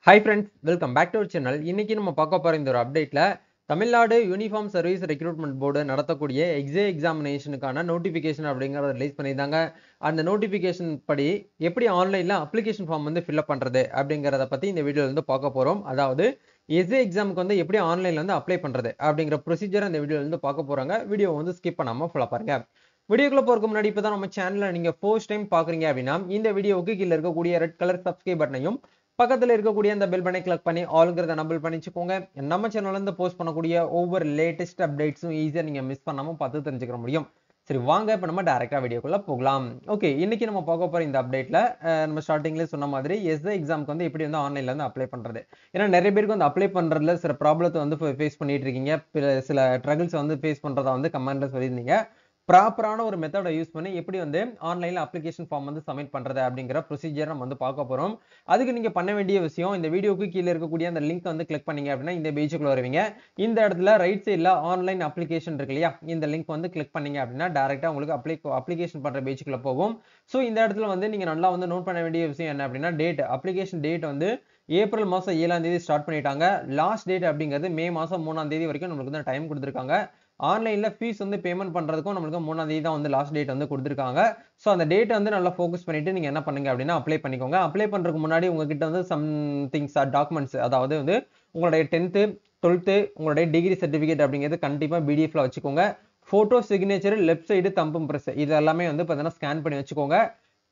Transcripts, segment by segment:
Hi friends, welcome back to our channel. இன்னைக்கு நம்ம பார்க்க போற இந்த ஒரு அப்டேட்ல Tamil Nadu uniform service recruitment board நடத்தக்கூடிய எக்ஸாமினேஷனுக்கான நோட்டிபிகேஷன் அப்படிங்கறத ரிலீஸ் பண்ணியிருந்தாங்க. அந்த நோட்டிபிகேஷன் படி எப்படி ஆன்லைன்ல அப்ளிகேஷன் ஃபார்ம் வந்து ஃபில் அப் பண்றது அப்படிங்கறத பத்தி இந்த வீடியோல இருந்து பார்க்க போறோம். அதாவது எக்ஸாமுக்கு வந்து எப்படி ஆன்லைன்ல வந்து அப்ளை பண்றது அப்படிங்கிற ப்ரொசீஜர் இந்த வீடியோல இருந்து பார்க்க போறாங்க. வீடியோ வந்து ஸ்கிப் பண்ணாம ஃபுல்லா பாருங்க. வீடியோக்குள்ள போறதுக்கு முன்னாடி இப்பதான் நம்ம சேனல்ல நீங்க ஃபர்ஸ்ட் டைம் பாக்குறீங்க அப்படின்னா இந்த வீடியோவுக்கு கீழ இருக்கக்கூடிய ரெட் கலர் சப்ஸ்கிரைப் பட்டனையும் பக்கத்துல இருக்கக்கூடிய அந்த பெல் பட்டனை கிளிக் பண்ணி ஆல்ங்கிறத நம்பல் பண்ணிச்சுக்கோங்க. நம்ம சேனல்ல இருந்து போஸ்ட் பண்ணக்கூடிய ஒவ்வொரு லேட்டஸ்ட் அப்டேட்ஸும் ஈஸியா நீங்க மிஸ் பண்ணாம பார்த்து தெரிஞ்சுக்க முடியும். சரி வாங்க இப்ப நம்ம டைரக்டா வீடியோக்குள்ள போகலாம். ஓகே, இன்னைக்கு நம்ம பார்க்க போற இந்த அப்டேட்ல நம்ம ஸ்டார்டிங்ல சொன்ன மாதிரி எக்ஸாமுக்கு வந்து எப்படி வந்து ஆன்லைன்ல வந்து அப்ளை பண்றது. ஏன்னா நிறைய பேருக்கு வந்து அப்ளை பண்றதுல சில ப்ராப்ளத்தை வந்து ஃபேஸ் பண்ணிட்டு இருக்கீங்க. சில ஸ்ட்ரகிள்ஸ் வந்து ஃபேஸ் பண்றதா வந்து கமெண்ட்ல சொல்லியிருந்தீங்க. ப்ராப்பரான ஒரு மெத்தடை யூஸ் பண்ணி எப்படி வந்து ஆன்லைன்ல அப்ளிகேஷன் ஃபார்ம் வந்து சப்மிட் பண்றது அப்படிங்கிற ப்ரொசீஜர் நம்ம வந்து பார்க்க போறோம். அதுக்கு நீங்க பண்ண வேண்டிய விஷயம், இந்த வீடியோக்கு கீழே இருக்கக்கூடிய அந்த லிங்க் வந்து கிளிக் பண்ணீங்க அப்படின்னா இந்த பேஜுக்குள்ள வருவீங்க. இந்த இடத்துல ரைட் சைட்ல ஆன்லைன் அப்ளிகேஷன் இருக்கு இல்லையா, இந்த லிங்க் வந்து கிளிக் பண்ணீங்க அப்படின்னா டைரக்டா உங்களுக்கு அப்ளிகேஷன் பண்ற பேஜுக்குள்ள போகும். ஸோ இந்த இடத்துல வந்து நீங்க நல்லா வந்து நோட் பண்ண வேண்டிய விஷயம் என்ன அப்படின்னா அப்ளிகேஷன் டேட் வந்து ஏப்ரல் மாசம் 7ஆம் தேதி ஸ்டார்ட் பண்ணிட்டாங்க. லாஸ்ட் டேட் அப்படிங்கிறது மே மாசம் 3ஆம் தேதி வரைக்கும் நம்மளுக்கு வந்து டைம் கொடுத்துருக்காங்க. ஆன்லைன்ல ஃபீஸ் வந்து பேமெண்ட் பண்றதுக்கும் நம்மளுக்கு 3ஆம் தேதி தான் வந்து லாஸ்ட் டேட் வந்து கொடுத்துருக்காங்க. ஸோ அந்த டேட் வந்து நல்லா ஃபோக்கஸ் பண்ணிட்டு நீங்க என்ன பண்ணுங்க அப்படின்னா அப்ளை பண்ணிக்கோங்க. அப்ளை பண்றதுக்கு முன்னாடி உங்ககிட்ட வந்து சம்திங்ஸ் டாக்குமெண்ட்ஸ், அதாவது வந்து உங்களுடைய 10th 12th உங்களுடைய டிகிரி சர்டிபிகேட் அப்படிங்கிறது கண்டிப்பா பிடிஎஃப்ல வச்சுக்கோங்க. போட்டோ, சிக்னேச்சர், லெஃப்ட் சைடு தம்பு பிரஸ் இது எல்லாமே வந்து பார்த்தீங்கன்னா ஸ்கேன் பண்ணி வச்சுக்கோங்க.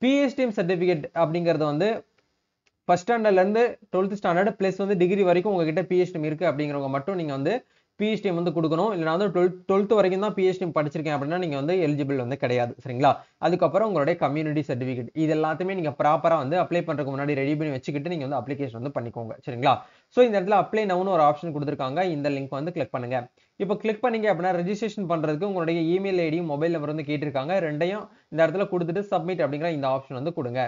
பிஎஸ்டிஎம் சர்டிபிகேட் அப்படிங்கிறது வந்து ஃபர்ஸ்ட் ஸ்டாண்டர்ட்ல இருந்து 12th ஸ்டாண்டர்ட் பிளஸ் வந்து டிகிரி வரைக்கும் உங்ககிட்ட பிஎஸ்டிஎம் இருக்கு அப்படிங்கிறவங்க மட்டும் நீங்க வந்து பிஎஸ்டிஎம் வந்து கொடுக்கணும். இல்லைனா வந்து 12th வரைக்கும் தான் பிஎஸ்டிஎம் படிச்சிருக்கேன் அப்படின்னா நீங்க வந்து எலிஜிபிள் வந்து கிடையாது. சரிங்களா? அதுக்கப்புறம் உங்களுடைய கம்யூனிட்டி சர்டிபிகேட் இது எல்லாத்தையுமே நீங்க ப்ராப்பரா வந்து அப்ளை பண்றதுக்கு முன்னாடி ரெடி பண்ணி வச்சுக்கிட்டு நீங்க வந்து அப்ளிகேஷன் வந்து பண்ணிக்கோங்க. சரிங்களா? ஸோ இந்த இடத்துல அப்ளை நவுன்னு ஒரு ஆப்ஷன் கொடுத்துருக்காங்க. இந்த லிங்க் வந்து கிளிக் பண்ணுங்க. இப்போ கிளிக் பண்ணீங்க அப்படின்னா ரெஜிஸ்ட்ரேஷன் பண்றதுக்கு உங்களுடைய இமெயில் ஐடியும் மொபைல் நம்பர் வந்து கேட்டிருக்காங்க. ரெண்டையும் இந்த இடத்துல கொடுத்துட்டு சப்மிட் அப்படிங்கிற இந்த ஆப்ஷன் வந்து கொடுங்க.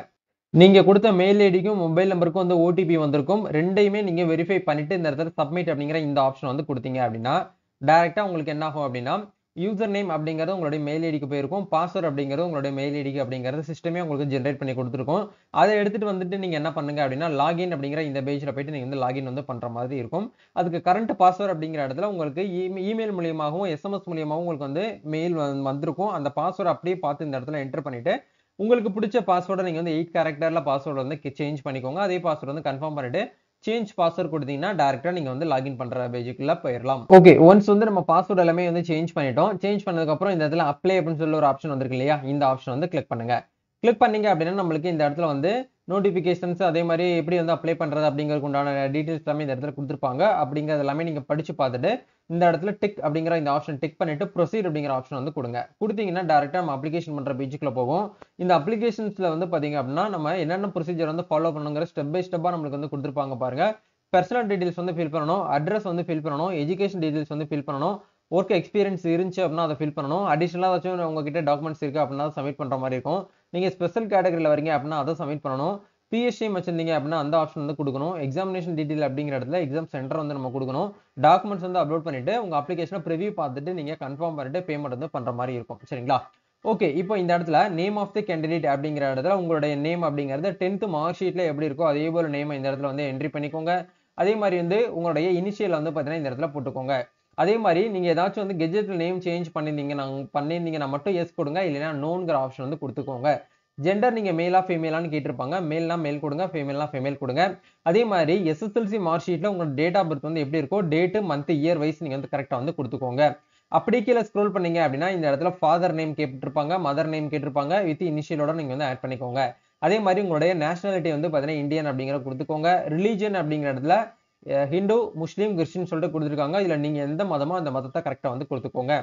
நீங்க கொடுத்த மெயில் ஐடிக்கும் மொபைல் நம்பருக்கும் வந்து ஓடிபி வந்திருக்கும். ரெண்டையுமே நீங்க வெரிஃபை பண்ணிட்டு இந்த இடத்துல சப்மிட் அப்படிங்கிற இந்த ஆப்ஷன் வந்து கொடுத்தீங்க அப்படின்னா டைரக்டா உங்களுக்கு என்ன ஆகும் அப்படின்னா யூசர் நேம் அப்படிங்கிறது உங்களுடைய மெயில் ஐடிக்கு போயிருக்கும். பாஸ்வேர்ட் அப்படிங்கிறது உங்களுடைய மெயில் ஐடிக்கு அப்படிங்கிறது சிஸ்டமே உங்களுக்கு ஜென்ரேட் பண்ணி கொடுத்துருக்கும். அதை எடுத்துட்டு வந்துட்டு நீங்க என்ன பண்ணுங்க அப்படின்னா லாகின் அப்படிங்கிற இந்த பேஜ்ல போயிட்டு நீங்க வந்து லாகின் வந்து பண்ற மாதிரி இருக்கும். அதுக்கு கரண்ட் பாஸ்வேர்ட் அப்படிங்கிற இடத்துல உங்களுக்கு இமெயில் மூலியமாகவும் எஸ்எம்எஸ் மூலியமாகவும் உங்களுக்கு வந்து மெயில் வந்திருக்கும். அந்த பாஸ்வேர்ட் அப்படியே பார்த்து இந்த இடத்துல என்டர் பண்ணிட்டு உங்களுக்கு பிடிச்ச பாஸ்வேர்டை நீங்க வந்து 8 கேரக்டர்ல பாஸ்வேர்டு வந்து சேஞ்ச் பண்ணிக்கோங்க. அதே பாஸ்வேர்டு வந்து கன்ஃபார்ம் பண்ணிட்டு சேஞ்ச் பாஸ்வேர்ட் கொடுத்தீங்கன்னா டைரக்டா நீங்க வந்து லாகின் பண்ற பேஜுக்குள்ள போயிடலாம். ஓகே, ஒன்ஸ் வந்து நம்ம பாஸ்வேர்ட் எல்லாமே வந்து சேஞ்ச் பண்ணிட்டோம். சேஞ்ச் பண்ணதுக்கு அப்புறம் இந்த இடத்துல அப்ளை அப்படின்னு சொல்லி ஒரு ஆப்ஷன் வந்திருக்கு இல்லையா, இந்த ஆப்ஷன் வந்து கிளிக் பண்ணுங்க. கிளிக் பண்ணீங்க அப்படின்னா நம்மளுக்கு இந்த இடத்துல வந்து நோட்டிபிகேஷன்ஸ் அதே மாதிரி எப்படி வந்து அப்ளை பண்றது அப்படிங்கிறதுக்கு உண்டான டீடைல்ஸ் எல்லாமே இந்த இடத்துல கொடுத்துருப்பாங்க. அப்படிங்கிறது எல்லாமே நீங்க படிச்சு பார்த்துட்டு இந்த இடத்துல டிக் அப்படிங்கிற இந்த ஆப்ஷன் டிக் பண்ணிட்டு ப்ரொசீட் அப்படிங்கிற ஆப்ஷன் வந்து கொடுங்க. கொடுத்தீங்கன்னா டைரக்டா நம்ம அப்ளிகேஷன் பண்ற பேஜுக்குள்ள போகும். இந்த அப்ளிகேஷன்ஸ்ல வந்து பாத்தீங்க அப்படின்னா நம்ம என்னென்ன ப்ரொசீஜர் வந்து ஃபாலோ பண்ணுங்கிற ஸ்டெப் பை ஸ்டெப்பா நம்மளுக்கு வந்து கொடுத்துருப்பாங்க பாருங்க. பர்சனல் டீடைல்ஸ் வந்து ஃபில் பண்ணணும், அட்ரஸ் வந்து ஃபில் பண்ணணும், எஜுகேஷன் டீடைல்ஸ் வந்து ஃபில் பண்ணணும், ஒர்க் எக்ஸ்பீரியன்ஸ் இருந்துச்சு அப்படின்னா அதை ஃபில் பண்ணணும், அடிஷனலா ஏதாச்சும் உங்ககிட்ட டாக்குமெண்ட்ஸ் இருக்கு அப்படின்னா சப்மிட் பண்ற மாதிரி இருக்கும். நீங்க ஸ்பெஷல் கேட்டகரியில வரீங்க அப்படின்னா அதை சப்மிட் பண்ணணும். பிஎஸ்டிஎம் வச்சிருந்தீங்க அப்படின்னா அந்த ஆப்ஷன் வந்து கொடுக்கணும். எக்ஸாமினேஷன் டீடைல் அப்படிங்கிற இடத்துல எக்ஸாம் சென்டர் வந்து நம்ம கொடுக்கணும். டாக்குமெண்ட்ஸ் வந்து அப்லோட் பண்ணிட்டு உங்க அப்ளிகேஷனை ப்ரிவியூ பார்த்துட்டு நீங்க கன்ஃபார்ம் பண்ணிட்டு பேமெண்ட் வந்து பண்ற மாதிரி இருக்கும். சரிங்களா? ஓகே, இப்போ இந்த இடத்துல நேம் ஆஃப் தி கேண்டிடேட் அப்படிங்கிற இடத்துல உங்களுடைய நேம் அப்படிங்கிறது 10th மார்க் ஷீட்ல எப்படி இருக்கோ அதே போல நேம் இந்த இடத்துல வந்து என்ட்ரி பண்ணிக்கோங்க. அதே மாதிரி வந்து உங்களுடைய இனிஷியல் வந்து பாத்தீங்கன்னா இந்த இடத்துல போட்டுக்கோங்க. அதே மாதிரி நீங்க ஏதாச்சும் வந்து கெஜெட்ல நேம் சேஞ்ச் பண்ணிருந்தீங்கன்னா மட்டும் எஸ் கொடுங்க, இல்லைன்னா நோங்கிற ஆப்ஷன் வந்து கொடுத்துக்கோங்க. ஜெண்டர் நீங்க மேலா ஃபீமேலான்னு கேட்டிருப்பாங்க. மேல்னா மேல் கொடுங்க, ஃபீமேல்னா ஃபீமேல் கொடுங்க. அதே மாதிரி எஸ்எஸ்எல்சி மார்க் ஷீட்ல உங்க டேட் ஆஃப் பர்த் வந்து எப்படி இருக்கோ டேட் மந்த் இயர் வைஸ் நீங்க வந்து கரெக்டா வந்து கொடுத்துக்கோங்க. அப்படி கீழே ஸ்க்ரோல் பண்ணீங்க அப்படின்னா இந்த இடத்துல ஃபாதர் நேம் கேட்டிருப்பாங்க, மதர் நேம் கேட்டிருப்பாங்க. வித் இனிஷியலோட நீங்க வந்து ஆட் பண்ணிக்கோங்க. அதே மாதிரி உங்களுடைய நேஷனாலிட்டி வந்து பாத்தீங்கன்னா இந்தியன் அப்படிங்கிற கொடுத்துக்கோங்க. ரிலீஜன் அப்படிங்கிற இடத்துல ஹிந்து, முஸ்லீம், கிறிஸ்டின் சொல்லிட்டு கொடுத்துருக்காங்க. இதுல நீங்க எந்த மதமோ அந்த மதத்தை கரெக்டா வந்து கொடுத்துக்கோங்க.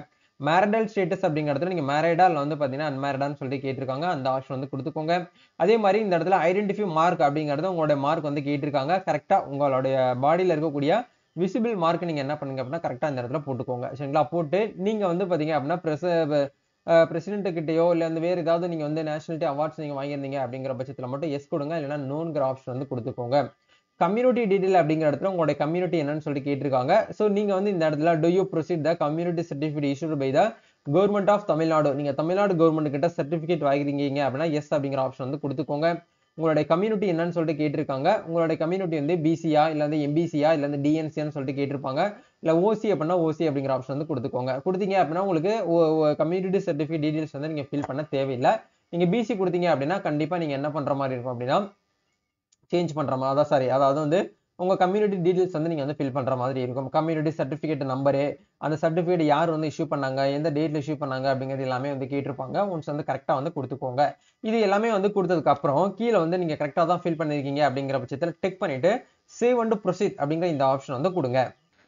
மேரிடல் ஸ்டேட்டஸ் அப்படிங்கிற இடத்துல நீங்க மேரிடா இல்ல வந்து பாத்தீங்கன்னா அன்மேரிடான்னு சொல்லிட்டு கேட்டிருக்காங்க. அந்த ஆப்ஷன் வந்து கொடுத்துக்கோங்க. அதே மாதிரி இந்த இடத்துல ஐடென்டிஃபை மார்க் அப்படிங்கிறது உங்களுடைய மார்க் வந்து கேட்டிருக்காங்க. கரெக்டா உங்களுடைய பாடியில இருக்கக்கூடிய விசிபிள் மார்க் நீங்க என்ன பண்ணுங்க அப்படின்னா கரெக்டா இந்த இடத்துல போட்டுக்கோங்க. சரிங்களா? போட்டு நீங்க வந்து பாத்தீங்க அப்படின்னா பிரசிடென்ட் கிட்டயோ இல்ல அந்த வேற ஏதாவது நீங்க வந்து நேஷனாலிட்டி அவார்ட்ஸ் நீங்க வாங்கியிருந்தீங்க அப்படிங்கிற பட்சத்துல மட்டும் எஸ் கொடுங்க, இல்லைன்னா நோங்கிற ஆப்ஷன் வந்து கொடுத்துக்கோங்க. கம்யூனிட்டி டீடைல் அப்படிங்கிற இடத்துல உங்களுடைய கம்யூனிட்டி என்னன்னு சொல்லி கேட்டிருக்காங்க. சோ நீங்க வந்து இந்த இடத்துல do you proceed the community certificate issued by the government of Tamil Nadu, நீங்க தமிழ்நாடு கவர்மெண்ட் கிட்ட சர்டிபிகேட் வாங்கிருக்கீங்க அப்படின்னா எஸ் அப்படிங்கிற ஆப்ஷன் வந்து கொடுத்துக்கோங்க. உங்களுடைய கம்யூனிட்டி என்னன்னு சொல்லிட்டு கேட்டிருக்காங்க. உங்களுடைய கம்யூனிட்டி வந்து பிசியா இல்ல வந்து எம்பிசியா இல்ல வந்து டிஎன்சியான்னு சொல்லிட்டு கேட்டிருப்பாங்க. இல்ல ஓசி அப்படின்னா ஓசி அப்படிங்கிற ஆப்ஷன் வந்து கொடுத்துக்கோங்க. கொடுத்தீங்க அப்படின்னா உங்களுக்கு கம்யூனிட்டி சர்டிஃபிகேட் டீடைல்ஸ் வந்து நீங்க ஃபில் பண்ண தேவையில்லை. நீங்க பிசி கொடுத்தீங்க அப்படின்னா கண்டிப்பா நீங்க என்ன பண்ற மாதிரி இருக்கும் அப்படின்னா சேஞ்ச் பண்ற மாதிரி அதாவது வந்து உங்க கம்யூனிட்டி டீடைல்ஸ் வந்து நீங்க வந்து ஃபில் பண்ற மாதிரி இருக்கும். கம்யூனிட்டி சர்டிஃபிகேட் நம்பரு, அந்த சர்டிஃபிகேட் யார் வந்து இஷ்யூ பண்ணாங்க, எந்த டேட்ல இஷ்யூ பண்ணாங்க அப்படிங்கிறது எல்லாமே வந்து கேட்டிருப்பாங்க. ஒன்ஸ் வந்து கரெக்டா வந்து கொடுத்துக்கோங்க. இது எல்லாமே வந்து கொடுத்ததுக்கு அப்புறம் கீழே வந்து நீங்க கரெக்டா தான் ஃபில் பண்ணிருக்கீங்க அப்படிங்கிற பட்சத்தில் டிக் பண்ணிட்டு சேவ் அண்ட் ப்ரொசீட் அப்படிங்கிற இந்த ஆப்ஷன் வந்து கொடுங்க.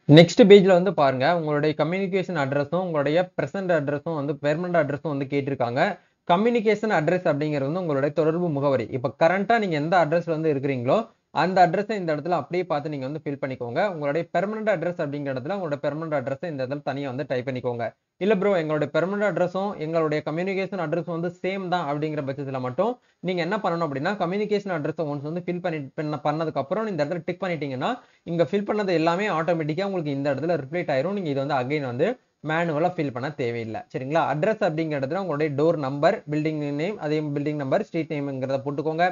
நெக்ஸ்ட் பேஜ்ல வந்து பாருங்க, உங்களுடைய கம்யூனிகேஷன் அட்ரஸும் உங்களுடைய பிரசன்ட் அட்ரஸும் வந்து பெர்மனன்ட் அட்ரஸும் வந்து கேட்டிருக்காங்க. கம்யூனிகேஷன் அட்ரஸ் அப்படிங்கிறது வந்து உங்களுடைய தொடர்பு முகவரி. இப்போ கரண்டா நீங்க எந்த அட்ரஸ்ல வந்து இருக்கிறீங்களோ அந்த அட்ரஸை இந்த இடத்துல அப்படியே பார்த்து நீங்க வந்து ஃபில் பண்ணிக்கோங்க. உங்களுடைய பெர்மனன்ட் அட்ரஸ் அப்படிங்கிற இடத்துல உங்களோட பெர்மனன்ட் அட்ரஸை இந்த இடத்துல தனியா வந்து டைப் பண்ணிக்கோங்க. இல்ல ப்ரோ எங்களுடைய பெர்மனன்ட் அட்ரஸும் எங்களுடைய கம்யூனிகேஷன் அட்ரஸும் வந்து சேம் தான் அப்படிங்கிற பட்சத்துல மட்டும் நீங்க என்ன பண்ணணும் அப்படின்னா கம்யூனிகேஷன் அட்ரஸை ஒன்ஸ் வந்து ஃபில் பண்ணதுக்கு அப்புறம் இந்த இடத்துல டிக் பண்ணிட்டீங்கன்னா இங்க ஃபில் பண்ணது எல்லாமே ஆட்டோமேட்டிக்கா உங்களுக்கு இந்த இடத்துல ரிப்ளேட் ஆயிரும். நீங்க இது வந்து அகைன் வந்து மேனுவலா ஃபில் பண்ண தேவையில்லை. சரிங்களா? அட்ரஸ் அப்படிங்கிற இடத்துல உங்களுடைய டோர் நம்பர், பில்டிங் நேம், அதே பில்டிங் நம்பர், ஸ்ட்ரீட் நேம்ங்கிறத போட்டுக்கோங்க.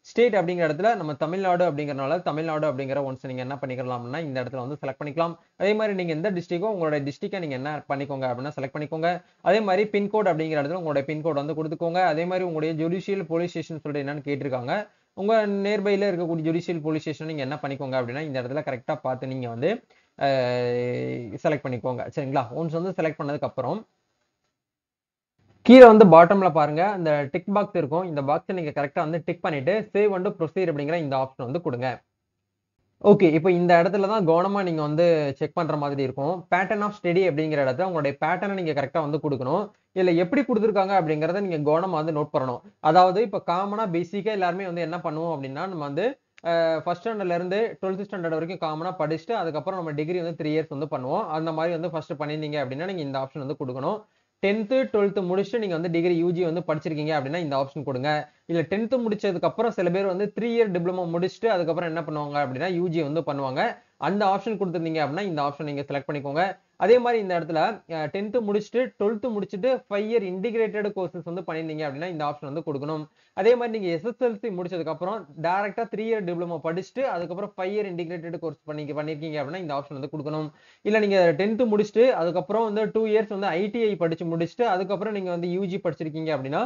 ஸ்டேட் அப்படிங்கிற இடத்துல நம்ம தமிழ்நாடு அப்படிங்கறனால தமிழ்நாடு அப்படிங்கிற ஒன்ஸ் நீங்க என்ன பண்ணிக்கலாம்னா இந்த இடத்துல வந்து செலக்ட் பண்ணிக்கலாம். அதே மாதிரி நீங்க எந்த டிஸ்ட்ரிக்டோ உங்களுடைய டிஸ்ட்ரிக்டை நீங்க என்ன பண்ணிக்கோங்க அப்படின்னா செலக்ட் பண்ணிக்கோங்க. அதே மாதிரி பின்கோட் அப்படிங்கிற இடத்துல உங்களுடைய பின்கோட் வந்து கொடுத்துக்கோங்க. அதே மாதிரி உங்களுடைய ஜுடிஷியல் போலீஸ் ஸ்டேஷன் சொல்லிட்டு என்னன்னு கேட்டிருக்காங்க. உங்க நியர்பைல இருக்கக்கூடிய ஜுடிஷியல் போலீஸ் ஸ்டேஷன் நீங்க என்ன பண்ணிக்கோங்க அப்படின்னா இந்த இடத்துல கரெக்டா பார்த்து நீங்க வந்து செலக்ட் பண்ணிக்கோங்க. சரிங்களா? ஒன்ஸ் வந்து செலக்ட் பண்ணதுக்கு அப்புறம் கீழே வந்து பாட்டம்ல பாருங்க அந்த டிக் பாக்ஸ் இருக்கும். இந்த பாக்ஸை நீங்க கரெக்டா வந்து டிக் பண்ணிட்டு சேவ் அண்ட் ப்ரொசீட் அப்படிங்கிற இந்த ஆப்ஷன் வந்து கொடுங்க. ஓகே, இப்போ இந்த இடத்துல தான் கவனமா நீங்க வந்து செக் பண்ற மாதிரி இருக்கும். பேட்டர்ன் ஆஃப் ஸ்டடி அப்படிங்கிற இடத்துல உங்களுடைய பேட்டர்னை நீங்க கரெக்டா வந்து கொடுக்கணும். இல்ல எப்படி கொடுத்துருக்காங்க அப்படிங்கறத நீங்க கவனமா வந்து நோட் பண்ணணும். அதாவது இப்ப காமனா பேசிக்கா எல்லாருமே வந்து என்ன பண்ணுவோம் அப்படின்னா நம்ம வந்து ஃபர்ஸ்ட் ஸ்டாண்டர்ட்ல இருந்து 12th ஸ்டாண்டர்ட் வரைக்கும் காமனா படிச்சுட்டு அதுக்கப்புறம் நம்ம டிகிரி வந்து 3 இயர்ஸ் வந்து பண்ணுவோம். அந்த மாதிரி வந்து ஃபர்ஸ்ட் பண்ணிருந்தீங்க அப்படின்னா நீங்க இந்த ஆப்ஷன் வந்து கொடுக்கணும். 10th 12th முடிச்சுட்டு நீங்க வந்து டிகிரி யூஜி வந்து படிச்சிருக்கீங்க அப்படின்னா இந்த ஆப்ஷன் கொடுங்க. இல்ல 10th முடிச்சதுக்கு அப்புறம் சில பேர் வந்து 3 இயர் டிப்ளமோ முடிச்சுட்டு அதுக்கப்புறம் என்ன பண்ணுவாங்க அப்படின்னா யூஜி வந்து பண்ணுவாங்க. அந்த ஆப்ஷன் கொடுத்துருந்தீங்க அப்படின்னா இந்த ஆப்ஷன் நீங்க செலக்ட் பண்ணிக்கோங்க. அதே மாதிரி இந்த இடத்துல 10th முடிச்சுட்டு 12th முடிச்சுட்டு 5 இயர் இன்டிகிரேட்டட் கோர்சஸ் வந்து பண்ணிருந்தீங்க அப்படின்னா இந்த ஆப்ஷன் வந்து கொடுக்கணும். அதே மாதிரி நீங்க எஸ்எஸ்எல்சி முடிச்சதுக்கு அப்புறம் டைரக்டா 3 இயர் டிப்ளமோ படிச்சுட்டு அதுக்கப்புறம் 5 இயர் இன்டிகிரேட்டட் கோர்ஸ் பண்ணிருக்கீங்க அப்படின்னா இந்த ஆப்ஷன் வந்து கொடுக்கணும். இல்ல நீங்க 10th முடிச்சுட்டு அதுக்கப்புறம் வந்து 2 இயர்ஸ் வந்து ஐடிஐ படிச்சு முடிச்சுட்டு அதுக்கப்புறம் நீங்க வந்து யூஜி படிச்சிருக்கீங்க அப்படின்னா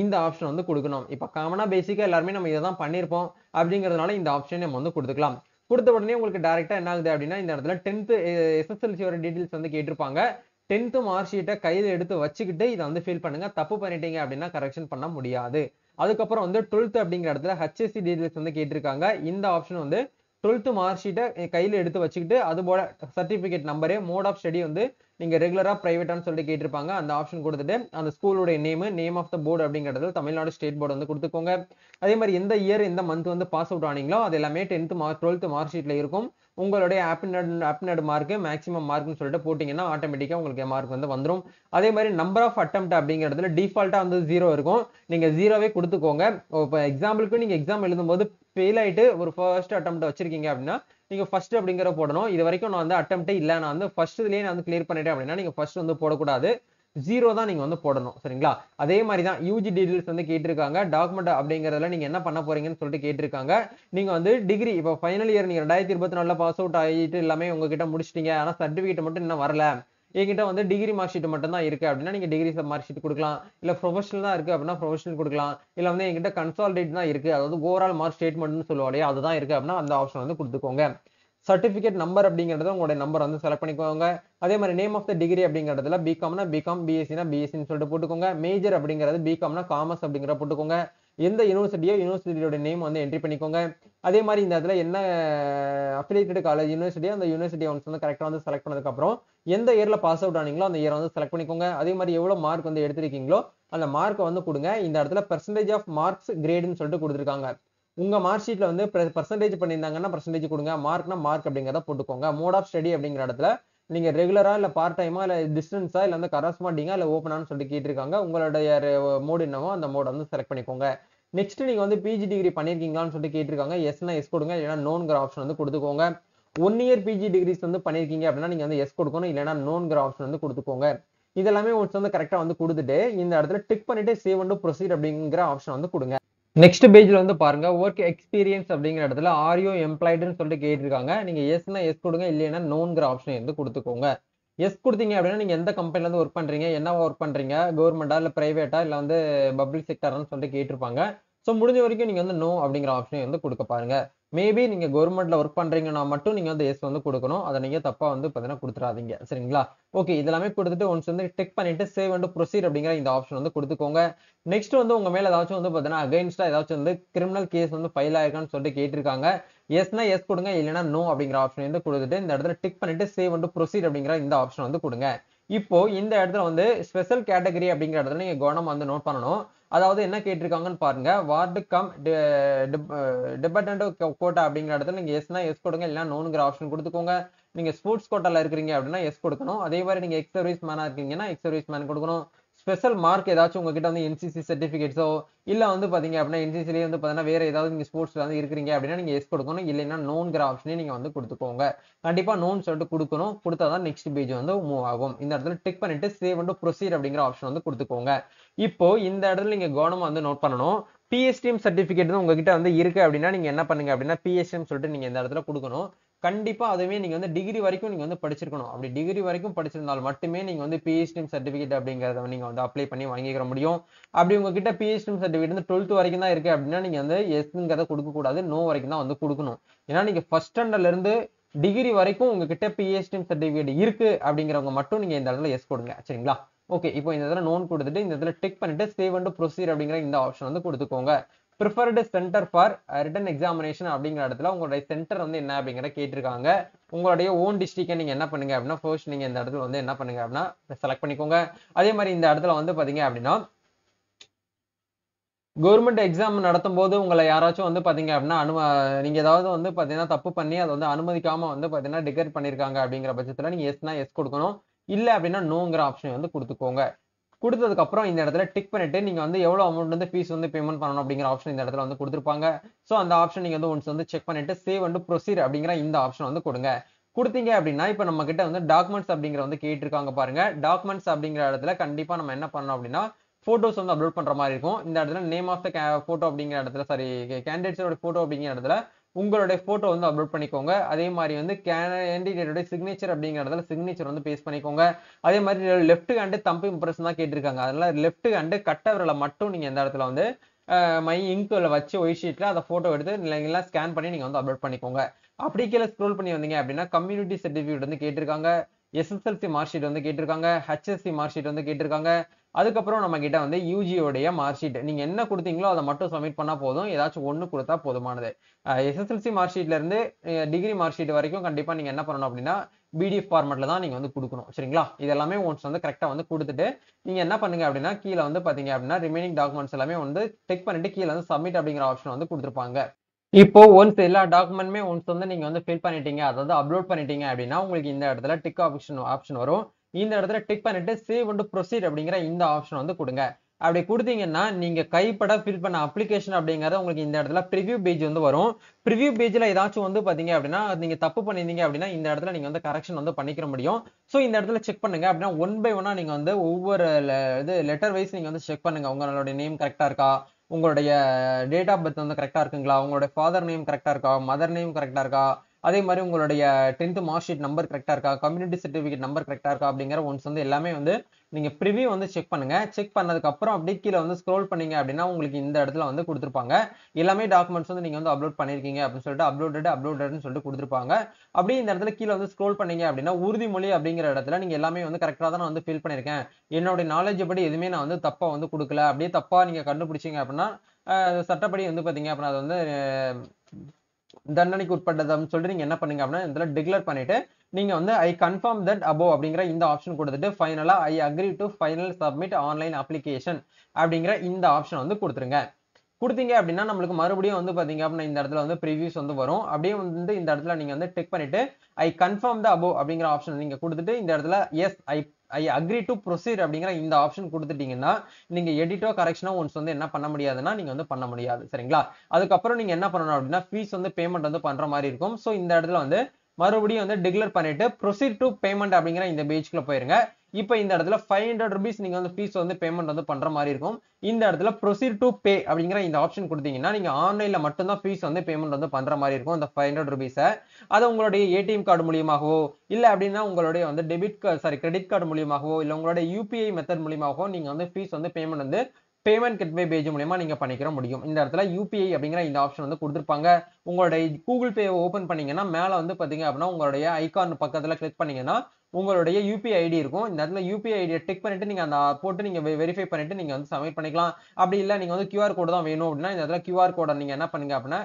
இந்த ஆப்ஷன் வந்து கொடுக்கணும். இப்ப காமனா பேசிக்கா எல்லாருமே நம்ம இதை தான் பண்ணிருப்போம் அப்படிங்கிறதுனால இந்த ஆப்ஷன் நம்ம வந்து கொடுத்துக்கலாம். கொடுத்த உடனே உங்களுக்கு டைரக்டா என்ன ஆகுது அப்படின்னா இந்த இடத்துல 10th எஸ்எஸ்எல்சியோட டீடைல்ஸ் வந்து கேட்டிருப்பாங்க. 10th மார்க் ஷீட்டை கையில எடுத்து வச்சுக்கிட்டு இதை வந்து ஃபில் பண்ணுங்க. தப்பு பண்ணிட்டீங்க அப்படின்னா கரெக்ஷன் பண்ண முடியாது. அதுக்கப்புறம் வந்து 12th அப்படிங்கிற இடத்துல ஹெச்எஸ்சி டீடைல்ஸ் வந்து கேட்டிருக்காங்க. இந்த ஆப்ஷன் வந்து 12th மார்க் ஷீட்டை கையில எடுத்து வச்சுக்கிட்டு அது போல certificate number, mode of study வந்து நீங்க ரெகுலரா பிரைவேட்டான்னு சொல்லிட்டு கேட்டிருப்பாங்க. அந்த ஆப்ஷன் கொடுத்துட்டு அந்த ஸ்கூலோட நேம் ஆஃப் த போர்டு அப்படிங்கிறது தமிழ்நாடு ஸ்டேட் போர்டு வந்து கொடுத்துக்கோங்க. அதே மாதிரி எந்த இயர் எந்த மந்த் வந்து பாஸ் அவுட் ஆனீங்களோ அது எல்லாமே 10th மார்க் 12th மார்க் ஷீட்ல இருக்கும். உங்களுடைய ஆப்னட் மார்க் மேக்ஸிமம் மார்க்னு சொல்லிட்டு போட்டீங்கன்னா ஆட்டோமேட்டிக்கா உங்களுக்கு மார்க் வந்து வந்துடும். அதே மாதிரி நம்பர் ஆஃப் அட்டெம்ப்ட் அப்படிங்கிறதுல டிஃபால்ட்டா வந்து 0 இருக்கும். நீங்க 0வே கொடுத்துக்கோங்க. இப்போ எக்ஸாம்பிளுக்கு நீங்க எக்ஸாம் எழுதும்போது ஃபெயில் ஆயிட்டு ஒரு ஃபர்ஸ்ட் அட்டெம்ப்ட் வச்சிருக்கீங்க அப்படின்னா நீங்க ஃபர்ஸ்ட் அப்படிங்கிற போடணும். இது வரைக்கும் நான் வந்து அட்டெம்ப்டே இல்ல, நான் வந்து ஃபர்ஸ்ட்லயே நான் வந்து கிளியர் பண்ணிட்டேன் அப்படின்னா நீங்க ஃபர்ஸ்ட் வந்து போடக்கூடாது. 0 தான் நீங்க வந்து போடணும். சரிங்களா? அதே மாதிரி தான் யூஜி டீடைல்ஸ் வந்து கேட்டிருக்காங்க. டாக்குமெண்ட் அப்படிங்கறதுல நீங்க என்ன பண்ண போறீங்கன்னு சொல்லிட்டு கேட்டிருக்காங்க. நீங்க வந்து டிகிரி இப்போ ஃபைனல் இயர் நீங்க 2024ல பாஸ் அவுட் ஆயிட்டு எல்லாமே உங்ககிட்ட முடிச்சிட்டீங்க. ஆனா சர்டிபிகேட் மட்டும் இன்னும் வரல. என்கிட்ட வந்து டிகிரி மார்க் ஷீட் மட்டும் தான் இருக்கு அப்படின்னா நீங்க டிகிரி மார்க் ஷீட் கொடுக்கலாம். இல்ல ப்ரொஃபஷனல் தான் இருக்கு அப்படின்னா ப்ரொஃபஷனல் கொடுக்கலாம். இல்ல வந்து என்கிட்ட கன்சாலிடேட் தான் இருக்கு, அதாவது ஓவரால் மார்க் ஸ்டேட்மெண்ட்னு சொல்லுவோம் இல்லையா, அதுதான் இருக்கு அப்படின்னா அந்த ஆப்ஷன் வந்து கொடுத்துக்கோங்க. சர்டிபிகேட் நம்பர் அப்படிங்கறத உங்களுடைய நம்பர் வந்து செலக்ட் பண்ணிக்கோங்க. அதே மாதிரி நேம் ஆஃப் த டிகிரி அப்படிங்கறதுல பிகாம்னா பிகாம், பிஎஸ்சினா பிஎஸ்சின்னு சொல்லிட்டு போட்டுக்கோங்க. மேஜர் அப்படிங்கிறது பிகாம்னா காமர்ஸ் அப்படிங்கிற போட்டுக்கோங்க. எந்த யூனிவர்சிட்டியோ யூனிவர்சிட்டியோட நேம் வந்து என்ட்ரி பண்ணிக்கோங்க. அதே மாதிரி இந்த இடத்துல என்ன அஃபிலியேட்டட் காலேஜ் யூனிவர்சிட்டியோ அந்த யூனிவர்சிட்டி ஒன்ஸ் வந்து கரெக்டா வந்து செலக்ட் பண்ணதுக்கு அப்புறம் எந்த இயர்ல பாஸ் அவுட் ஆனீங்களோ அந்த இயர் வந்து செலக்ட் பண்ணிக்கோங்க. அதே மாதிரி எவ்வளவு மார்க் வந்து எடுத்திருக்கீங்களோ அந்த மார்க்கை வந்து கொடுங்க. இந்த இடத்துல பெர்சன்டேஜ் ஆஃப் மார்க்ஸ் கிரேடுன்னு சொல்லிட்டு கொடுத்துருக்காங்க. உங்க மார்க் ஷீட்ல வந்து பெர்சன்டேஜ் பண்ணியிருந்தாங்கன்னா பெர்சன்டேஜ் கொடுங்க. மார்க்னா மார்க் அப்படிங்கிறத போட்டுக்கோங்க. மோட் ஆஃப் ஸ்டடி அப்படிங்கிற இடத்துல நீங்க ரெகுலரா இல்ல பார்ட் டைமா இல்ல டிஸ்டன்ஸா இல்ல வந்து கரஸ்பாண்டிங்கா இல்ல ஓப்பனான்னு சொல்லிட்டு கேட்டிருக்காங்க. உங்களுடைய மோட் என்னவோ அந்த மோட் வந்து செலக்ட் பண்ணிக்கோங்க. நெக்ஸ்ட் நீங்க வந்து பிஜி டிகிரி பண்ணிருக்கீங்களான்னு சொல்லிட்டு கேட்டிருக்காங்க. எஸ்னா எஸ் கொடுங்க, இல்லைன்னா நோன்கிற ஆப்ஷன் வந்து கொடுத்துக்கோங்க. 1 இயர் பிஜி டிகிரிஸ் வந்து பண்ணிருக்கீங்க அப்படின்னா நீங்க வந்து எஸ் கொடுக்கணும், இல்லைன்னா நோன்கிற ஆப்ஷன் வந்து கொடுத்துக்கோங்க. இதெல்லாமே ஒன்ஸ் வந்து கரெக்டா வந்து கொடுத்துட்டு இந்த இடத்துல டிக் பண்ணிட்டு சேவ் அண்ட் ப்ரொசீட் அப்படிங்கிற ஆப்ஷன் வந்து கொடுங்க. நெக்ஸ்ட் பேஜ்ல வந்து பாருங்க ஒர்க் எக்ஸ்பீரியன்ஸ் அப்படிங்கிற இடத்துல ஆர்யூ எம்ப்ளாய்டுன்னு சொல்லிட்டு கேட்டிருக்காங்க. நீங்க எஸ்னா எஸ் கொடுங்க, இல்லைன்னா நோங்கிற ஆப்ஷன் வந்து கொடுத்துக்கோங்க. எஸ் கொடுத்தீங்க அப்படின்னா நீங்க எந்த கம்பெனில இருந்து ஒர்க் பண்றீங்க, என்னவா ஒர்க் பண்றீங்க, கவர்மெண்டா இல்ல பிரைவேட்டா இல்ல வந்து பப்ளிக் செக்டர்னு சொல்லிட்டு கேட்டிருப்பாங்க. ஸோ முடிஞ்ச வரைக்கும் நீங்க வந்து நோ அப்படிங்கிற ஆப்ஷனை வந்து கொடுக்க பாருங்க. மேபி நீங்க கவர்மெண்ட்ல ஒர்க் பண்றீங்கன்னா மட்டும் நீங்க வந்து எஸ் வந்து கொடுக்கணும். அதை நீங்க தப்பா வந்து பாத்தீங்கன்னா கொடுத்துறாதீங்க. சரிங்களா? ஓகே, இதெல்லாமே கொடுத்துட்டு ஒன்ஸ் வந்து டிக் பண்ணிட்டு சேவ் அண்ட் ப்ரொசீட் அப்படிங்கிற இந்த ஆப்ஷன் வந்து கொடுத்துக்கோங்க. நெக்ஸ்ட் வந்து உங்க மேல ஏதாச்சும் வந்து பாத்தீங்கன்னா அகைன்ஸ்டா ஏதாச்சும் வந்து கிரிமினல் கேஸ் வந்து ஃபைல் ஆயிருக்கான்னு சொல்லிட்டு கேட்டிருக்காங்க. எஸ்னா எஸ் கொடுங்க, இல்லைன்னா நோ அப்படிங்கிற ஆப்ஷன் வந்து கொடுத்துட்டு இந்த இடத்துல டிக் பண்ணிட்டு சேவ் அண்ட் ப்ரொசீட் அப்படிங்கிற இந்த ஆப்ஷன் வந்து கொடுங்க. இப்போ இந்த இடத்துல வந்து ஸ்பெஷல் கேட்டகரி அப்படிங்கிற இடத்துல நீங்க கவனம் வந்து நோட் பண்ணணும். அதாவது என்ன கேட்டிருக்காங்கன்னு பாருங்க. வார்டு கம் டிபெண்டன்ட் கோட்டா அப்படிங்கிற இடத்துல நீங்க எஸ்னா எஸ் கொடுங்க, இல்லைன்னா நோங்கிற ஆப்ஷன் கொடுத்துக்கோங்க. நீங்க ஸ்போர்ட்ஸ் கோட்டால இருக்கிறீங்க அப்படின்னா எஸ் கொடுக்கணும். அதே மாதிரி நீங்க எக்ஸ் சர்வீஸ் மேனா இருக்கீங்கன்னா எக்ஸ் சர்வீஸ் மேன் கொடுக்கணும். ஸ்பெஷல் மார்க் ஏதாச்சும் உங்ககிட்ட வந்து என்சிசி சர்டிபிகேட்ஸோ இல்ல வந்து பாத்தீங்க அப்படின்னா என்சிசிலேயே வந்து பாத்தீங்கன்னா வேற ஏதாவது நீங்க ஸ்போர்ட்ஸ்ல வந்து இருக்கிறீங்க அப்படின்னா நீங்க எஸ் கொடுக்கணும். இல்லைன்னா நோங்கிற ஆப்ஷனே நீங்க வந்து கொடுத்துக்கோங்க. கண்டிப்பா நோன் சொல்லிட்டு கொடுக்கணும். கொடுத்தாதான் நெக்ஸ்ட் பேஜ் வந்து மூவ் ஆகும். இந்த இடத்துல டிக் பண்ணிட்டு சேவ் அண்ட் ப்ரொசீட் அப்படிங்கிற ஆப்ஷன் வந்து கொடுத்துக்கோங்க. இப்போ இந்த இடத்துல நீங்க கவனமா வந்து நோட் பண்ணணும். பிஎஸ்டிஎம் சர்டிபிகேட் உங்ககிட்ட வந்து இருக்கு அப்படின்னா நீங்க என்ன பண்ணுங்க அப்படின்னா பிஎஸ்டிஎம் சொல்லிட்டு நீங்க இந்த இடத்துல கொடுக்கணும். கண்டிப்பா அதுவே நீங்க வந்து டிகிரி வரைக்கும் நீங்க வந்து படிச்சிருக்கணும். அப்படி டிகிரி வரைக்கும் படிச்சிருந்தால் மட்டுமே நீங்க வந்து பிஹெச்டி சர்டிபிகேட் அப்படிங்கறத நீங்க வந்து அப்ளை பண்ணி வாங்கிக்கிற முடியும். அப்படி உங்ககிட்ட பிஹெச்டி சர்டிபிகேட் வந்து 12th வரைக்கும் தான் இருக்கு அப்படின்னா நீங்க வந்து எஸ்ங்கிறத கொடுக்க கூடாது, நோ வரைக்கும் தான் வந்து கொடுக்கணும். ஏன்னா நீங்க ஃபர்ஸ்ட் ஸ்டாண்டர்ட்ல இருந்து டிகிரி வரைக்கும் உங்ககிட்ட பிஹெச்டி சர்டிபிகேட் இருக்கு அப்படிங்கிறவங்க மட்டும் நீங்க இந்த இடத்துல எஸ் கொடுங்க. சரிங்களா? ஓகே, இப்போ இந்த இடத்துல நோன் கொடுத்துட்டு இந்த இடத்துல டிக் பண்ணிட்டு சேவ் அண்ட் ப்ரொசீட் அப்படிங்கிற இந்த ஆப்ஷன் வந்து கொடுத்துக்கோங்க. Preferred centre for return examination அப்படிங்கிற இடத்துல உங்களுடைய சென்டர் வந்து என்ன அப்படிங்கிற கேட்டிருக்காங்க. உங்களுடைய ஓன் டிஸ்ட்ரிக்டை நீங்க என்ன பண்ணுங்க அப்படின்னா ஃபர்ஸ்ட் நீங்க இந்த இடத்துல வந்து என்ன பண்ணுங்க அப்படின்னா செலக்ட் பண்ணிக்கோங்க. அதே மாதிரி இந்த இடத்துல வந்து பாத்தீங்க அப்படின்னா கவர்மெண்ட் எக்ஸாம் நடத்தும் போது உங்களை யாராச்சும் வந்து பாத்தீங்க அப்படின்னா நீங்க ஏதாவது வந்து பாத்தீங்கன்னா தப்பு பண்ணி அதை வந்து அனுமதிக்காம வந்து பாத்தீங்கன்னா டிக்ளேர் பண்ணிருக்காங்க அப்படிங்கிற பட்சத்துல நீங்க எஸ்னா எஸ் கொடுக்கணும். இல்ல அப்படின்னா நோங்கிற ஆப்ஷன் வந்து கொடுத்துக்கோங்க. கொடுத்ததுக்கு அப்புறம் இந்த இடத்துல டிக் பண்ணிட்டு நீங்க வந்து எவ்வளவு அமௌண்ட் வந்து ஃபீஸ் வந்து பேமெண்ட் பண்ணணும் அப்படிங்கிற ஆப்ஷன் இந்த இடத்துல வந்து கொடுத்துருப்பாங்க. சோ அந்த ஆப்ஷன் நீங்க வந்து ஒன்ஸ் வந்து செக் பண்ணிட்டு சேவ் அண்ட் ப்ரொசீட் அப்படிங்கிற இந்த ஆப்ஷன் வந்து கொடுங்க. கொடுத்தீங்க அப்படின்னா இப்ப நம்ம கிட்ட வந்து டாக்குமெண்ட்ஸ் அப்படிங்கிற வந்து கேட்டிருக்காங்க பாருங்க. டாக்குமெண்ட்ஸ் அப்படிங்கிற இடத்துல கண்டிப்பா நம்ம என்ன பண்ணணும் அப்படின்னா போட்டோஸ் வந்து அப்லோட் பண்ற மாதிரி இருக்கும். இந்த இடத்துல நேம் ஆஃப் த போட்டோ அப்படிங்கிற இடத்துல சாரி கேண்டிடேட்ஸோட போட்டோ அப்படிங்கிற இடத்துல உங்களுடைய போட்டோ வந்து அப்லோட் பண்ணிக்கோங்க. அதே மாதிரி வந்து கேண்டிடேட்டோட சிக்னேச்சர் அப்படிங்கிற இடத்துல சிக்னேச்சர் வந்து பேஸ்ட் பண்ணிக்கோங்க. அதே மாதிரி லெஃப்ட் ஹேண்ட் தம்ப் இம்ப்ரெஷன் தான் கேட்டிருக்காங்க. அதனால லெஃப்ட் ஹேண்ட் கட்ட விரலை மட்டும் நீங்க இந்த இடத்துல வந்து மை இங்க்ல வச்சு ஒயிட் ஷீட்ல அதை போட்டோ எடுத்து இல்லைங்களா ஸ்கேன் பண்ணி நீங்க வந்து அப்லோட் பண்ணிக்கோங்க. அப்படி கீழே ஸ்க்ரோல் பண்ணி வந்தீங்க அப்படின்னா கம்யூனிட்டி சர்டிஃபிகேட் வந்து கேட்டிருக்காங்க. எஸ்எஸ்எல்சி மார்க் ஷீட் வந்து கேட்டிருக்காங்க. ஹெச்எஸ்சி மார்க் ஷீட் வந்து கேட்டிருக்காங்க. அதுக்கப்புறம் நம்ம கிட்ட வந்து யூஜியோடைய மார்க் ஷீட் நீங்க என்ன கொடுத்தீங்களோ அதை மட்டும் சப்மிட் பண்ணா போதும். ஏதாச்சும் ஒண்ணு கொடுத்தா போதுமானது. எஸ்எஸ்எல்சி மார்க் ஷீட்ல இருந்து டிகிரி மார்க் ஷீட் வரைக்கும் கண்டிப்பா நீங்க என்ன பண்ணணும் அப்படின்னா பிடிஎஃப் ஃபார்மேட்ல தான் நீங்க வந்து கொடுக்கணும். சரிங்களா? இதெல்லாமே ஒன்ஸ் வந்து கரெக்டா வந்து கொடுத்துட்டு நீங்க என்ன பண்ணுங்க அப்படின்னா கீழே வந்து பாத்தீங்க அப்படின்னா ரிமைனிங் டாக்குமெண்ட்ஸ் எல்லாமே வந்து டிக் பண்ணிட்டு கீழே வந்து சப்மிட் அப்படிங்கிற ஆப்ஷன் வந்து கொடுத்துருப்பாங்க. இப்போ ஒன்ஸ் எல்லா டாக்குமெண்ட்மே ஒன்ஸ் வந்து நீங்க வந்து ஃபில் பண்ணிட்டீங்க, அதாவது அப்லோட் பண்ணிட்டீங்க அப்படின்னா உங்களுக்கு இந்த இடத்துல டிக் ஆப்ஷன் வரும். இந்த இடத்துல டிக் பண்ணிட்டு சேவ் அண்ட் ப்ரொசீட் அப்படிங்கிற இந்த ஆப்ஷன் வந்து கொடுங்க. அப்படி கொடுத்தீங்கன்னா நீங்க கைப்பட ஃபில் பண்ண அப்ளிகேஷன் அப்படிங்கறது உங்களுக்கு இந்த இடத்துல ப்ரிவ்யூ பேஜ் வந்து வரும். ப்ரிவ்யூ பேஜ்ல ஏதாச்சும் வந்து பாத்தீங்க அப்படின்னா நீங்க தப்பு பண்ணிருந்தீங்க அப்படின்னா இந்த இடத்துல நீங்க வந்து கரெக்ஷன் வந்து பண்ணிக்கிற முடியும். சோ இந்த இடத்துல செக் பண்ணுங்க அப்படின்னா ஒன் பை ஒன்னா நீங்க வந்து ஒவ்வொரு இது லெட்டர் வைஸ் நீங்க வந்து செக் பண்ணுங்க. உங்களுடைய நேம் கரெக்டா இருக்கா, உங்களுடைய டேட் ஆஃப் பர்த் வந்து கரெக்டா இருக்குங்களா, உங்களுடைய ஃபாதர் நேம் கரெக்டா இருக்கா, மதர் நேம் கரெக்டா இருக்கா, அதே மாதிரி உங்களுடைய 10th மார்க் ஷீட் நம்பர் கரெக்டா இருக்கா, கம்யூனிட்டி சர்டிபிகேட் நம்பர் கரெக்டா இருக்கா அப்படிங்கிற ஒன்ஸ் வந்து எல்லாமே வந்து நீங்க ப்ரிவியூ வந்து செக் பண்ணுங்க. செக் பண்ணதுக்கு அப்புறம் அப்படியே கீழே வந்து ஸ்க்ரோல் பண்ணீங்க அப்படின்னா உங்களுக்கு இந்த இடத்துல வந்து கொடுத்துருப்பாங்க. எல்லாமே டாக்குமெண்ட்ஸ் வந்து நீங்க வந்து அப்லோட் பண்ணிருக்கீங்க அப்படின்னு சொல்லிட்டு அப்லோடட்னு சொல்லிட்டு கொடுத்துருப்பாங்க. அப்படியே இந்த இடத்துல கீழே வந்து ஸ்க்ரோல் பண்ணீங்க அப்படின்னா உறுதிமொழி அப்படிங்கிற இடத்துல நீங்க எல்லாமே வந்து கரெக்டா தான் நான் வந்து ஃபில் பண்ணிருக்கேன், என்னோட நாலேஜ் படி எதுவுமே நான் வந்து தப்பா வந்து கொடுக்கல, அப்படியே தப்பா நீங்க கண்டுபிடிச்சீங்க அப்படின்னா சட்டப்படி வந்து பாத்தீங்க அப்படின்னா அது வந்து தண்டனைக்கு உட்பட்டதுன்னு சொல்லிட்டு நீங்க என்ன பண்ணுங்க அப்படின்னா இதுல டிக்ளேர் பண்ணிட்டு நீங்க வந்து ஐ கன்ஃபார்ம் தட் அபோவ் அப்படிங்கிற இந்த ஆப்ஷன் கொடுத்துட்டு ஃபைனலா ஐ agree to final submit online application அப்படிங்கிற இந்த ஆப்ஷன் வந்து கொடுத்துருங்க. கொடுத்தீங்க அப்படின்னா நம்மளுக்கு மறுபடியும் வந்து பாத்தீங்க அப்படின்னா இந்த இடத்துல வந்து ப்ரிவியூஸ் வந்து வரும். அப்படியே வந்து இந்த இடத்துல நீங்க வந்து டிக் பண்ணிட்டு ஐ கன்ஃபார்ம் த அபோவ் அப்படிங்கிற ஆப்ஷன் நீங்க கொடுத்துட்டு இந்த இடத்துல yes I agree to proceed அப்படிங்கிற இந்த ஆப்ஷன் கொடுத்துட்டீங்கன்னா நீங்க எடிட்டோ கரெக்ஷனோ ஒன்ஸ் வந்து என்ன பண்ண முடியாதுன்னா நீங்க வந்து பண்ண முடியாது. சரிங்களா? அதுக்கப்புறம் நீங்க என்ன பண்ணணும் அப்படின்னா ஃபீஸ் வந்து பேமெண்ட் வந்து பண்ற மாதிரி இருக்கும். சோ இந்த இடத்துல வந்து மறுபடியும் வந்து டிக்ளேர் பண்ணிட்டு ப்ரொசீட் டு பேமெண்ட் அப்படிங்கிற இந்த பேஜ்க்குள்ள போயிருங்க. இப்போ இந்த இடத்துல 500 rupees நீங்க வந்து ஃபீஸ் வந்து பேமெண்ட் வந்து பண்ற மாதிரி இருக்கும். இந்த இடத்துல ப்ரொசீட் டு பே அப்படிங்கிற இந்த ஆப்ஷன் கொடுத்தீங்கன்னா நீங்க ஆன்லைன்ல மட்டும் தான் ஃபீஸ் வந்து பேமெண்ட் வந்து பண்ற மாதிரி இருக்கும். இந்த 500 rupees அதை உங்களுடைய ஏடிஎம் கார்டு மூலியமாகவோ இல்ல அப்படின்னா உங்களுடைய வந்து கிரெடிட் கார்டு மூலியமாகவோ இல்ல உங்களுடைய யூபிஐ மெத்தட் மூலியமாகவோ நீங்க வந்து ஃபீஸ் வந்து பேமெண்ட் வந்து பேமெண்ட் கெட்வே பேஜ் மூலமா நீங்க பண்ணிக்கிற முடியும். இந்த இடத்துல யூபிஐ அப்படிங்கிற இந்த ஆப்ஷன் வந்து கொடுத்திருப்பாங்க. உங்களுடைய கூகுள் பே ஓபன் பண்ணீங்கன்னா மேல வந்து பாத்தீங்க அப்படின்னா உங்களுடைய ஐகான் பக்கத்துல கிளிக் பண்ணீங்கன்னா உங்களுடைய யூபிஐ ஐடி இருக்கும். இந்த இடத்துல யூபிஐ ஐடியை டிக் பண்ணிட்டு நீங்க அந்த போட்டு நீங்க வெரிஃபை பண்ணிட்டு நீங்க வந்து சப்மிட் பண்ணிக்கலாம். அப்படி இல்ல நீங்க வந்து QR கோட் தான் வேணும் அப்படின்னா இந்த இடத்துல QR கோட நீங்க என்ன பண்ணுங்க அப்படின்னா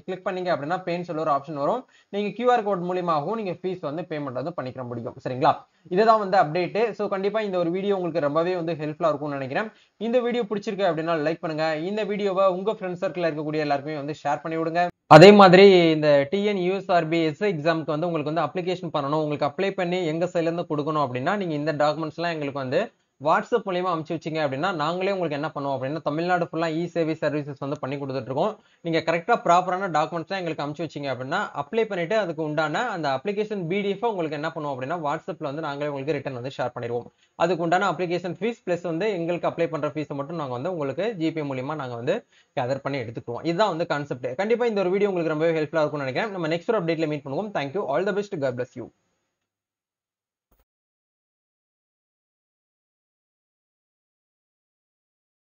கிளிக் பண்ணீங்க அப்படின்னா பேன்னு சொல்ல ஒரு ஆப்ஷன் வரும். நீங்க QR கோட் மூலியமாகவும் நீங்க ஃபீஸ் வந்து பேமெண்ட் வந்து பண்ணிக்கிற முடியும். சரிங்களா? இதுதான் வந்து அப்டேட். சோ கண்டிப்பா இந்த ஒரு வீடியோ உங்களுக்கு ரொம்பவே வந்து ஹெல்ப்ஃபுல்லா இருக்கும்னு நினைக்கிறேன். இந்த வீடியோ பிடிச்சிருக்கு அப்படின்னா லைக் பண்ணுங்க. இந்த வீடியோவை உங்க ஃப்ரெண்ட்ஸ் சர்க்கிள்ல இருக்கக்கூடிய எல்லாருக்குமே வந்து ஷேர் பண்ணி விடுங்க. அதே மாதிரி இந்த TNUSRB எஸ்ஐ எக்ஸாமுக்கு வந்து உங்களுக்கு வந்து அப்ளிகேஷன் பண்ணணும், உங்களுக்கு அப்ளை பண்ணி எங்க சைட்ல இருந்து கொடுக்கணும் அப்படின்னா நீங்க இந்த டாக்குமெண்ட்ஸ் எல்லாம் எங்களுக்கு வந்து வாட்ஸ்அப் மூலியமா அனுப்பிச்சு வச்சீங்க அப்படின்னா நாங்களே உங்களுக்கு என்ன பண்ணுவோம் அப்படின்னா தமிழ்நாடு ஃபுல்லா சேவை சர்வீசஸ் வந்து பண்ணி கொடுத்துட்டு இருக்கோம். நீங்க கரெக்டா ப்ராப்பரான டாக்குமெண்ட்ஸ் எங்களுக்கு அனுப்பிச்சு வச்சீங்க அப்படின்னா அப்ளை பண்ணிட்டு அதுக்கு உண்டான அந்த அப்ளிகேஷன் PDF உங்களுக்கு என்ன பண்ணுவோம் அப்படின்னா வாட்ஸ்அப்ல வந்து நாங்களே உங்களுக்கு ரிட்டர்ன் வந்து ஷேர் பண்ணிடுவோம். அதுக்கு உண்டான அப்ளிகேஷன் ஃபீஸ் பிளஸ் வந்து எங்களுக்கு அப்ளை பண்ற ஃபீஸை மட்டும் நாங்க வந்து உங்களுக்கு ஜிபே மூலியமா நாங்க வந்து கேதர் பண்ணி எடுத்துக்குவோம். இதுதான் வந்து கான்செப்ட். கண்டிப்பா இந்த ஒரு வீடியோ உங்களுக்கு ரொம்பவே ஹெல்ப்ஃபுல்லா இருக்கும்னு நினைக்கிறேன். நம்ம நெக்ஸ்ட் ஒரு அப்டேட்ல மீட் பண்ணுவோம். Thank you. All the best. God bless you.